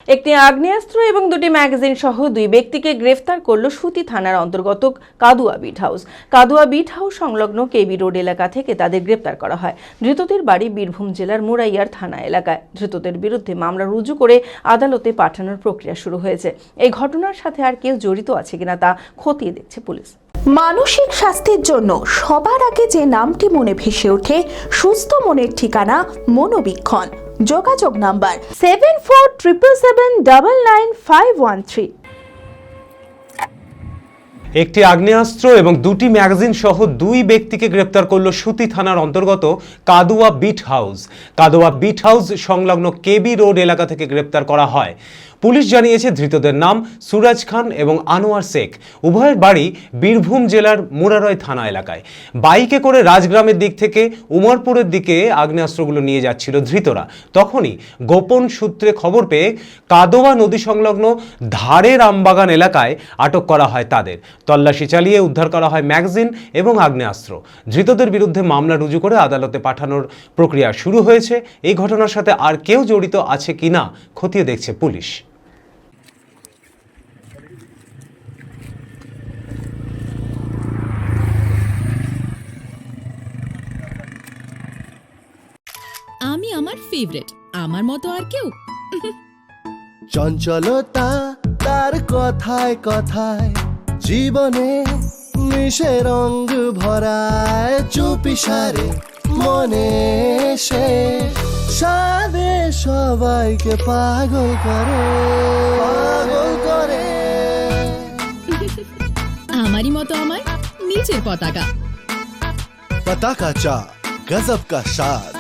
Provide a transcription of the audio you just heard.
একটি আগ্নেয়াস্ত্র এবং দুটি ম্যাগাজিন সহ দুই ব্যক্তিকে গ্রেফতার করল সুতি থানার অন্তর্গত Kadua bit house. Kadua bit house সংলগ্ন কেবি রোড এলাকা থেকে তাদের গ্রেফতার করা হয়। ধৃতদের বাড়ি বীরভূম জেলার মুরাইয়ার থানা এলাকায়। ধৃতদের বিরুদ্ধে মামলা রুজু করে আদালতে পাঠানোর প্রক্রিয়া শুরু হয়েছে। এই ঘটনার সাথে আর কেউ জড়িত আছে কিনা তা খতিয়ে দেখছে পুলিশ। মানসিক স্বাস্থ্যের জন্য সবার আগে যে নামটি মনে ভেসে ওঠে, সুস্থ মনের ঠিকানা মনোবীক্ষণ। যোগাযোগ নাম্বার 7477799513। একটি আগ্নেয়াস্ত্র এবং দুটি ম্যাগাজিন সহ দুই ব্যক্তিকে গ্রেপ্তার করল সুতি থানার অন্তর্গত Kadua bit house. Kadua bit house সংলগ্ন কেবি রোড এলাকা থেকে গ্রেপ্তার করা হয়। পুলিশ জানিয়েছে ধৃতদের নাম সুরাজ খান এবং আনোয়ার শেখ। উভয়ের বাড়ি বীরভূম জেলার মুরারয় থানা এলাকায়। বাইকে করে রাজগ্রামের দিক থেকে উমরপুরের দিকে আগ্নেয়াস্ত্রগুলো নিয়ে যাচ্ছিল ধৃতরা। তখনই গোপন সূত্রে খবর পেয়ে কাদোয়া নদী সংলগ্ন ধারের আমবাগান এলাকায় আটক করা হয় তাদের। তল্লাশি চালিয়ে উদ্ধার করা হয় ম্যাগাজিন এবং আগ্নেয়াস্ত্র। ধৃতদের বিরুদ্ধে মামলা রুজু করে আদালতে পাঠানোর প্রক্রিয়া শুরু হয়েছে। এই ঘটনার সাথে আর কেউ জড়িত আছে কিনা খতিয়ে দেখছে পুলিশ। আমি আমার ফেভারিট, আমার মতো আর কেউ। চঞ্চলতা তার কথায় কথায় জীবনে মিশে রঙ ভরায়, চুপি সারে মনে সে সাদে সবাইকে পাগল করে আমারই মতো আমার নিজের পতাকা। पता का चा गजब का शाद।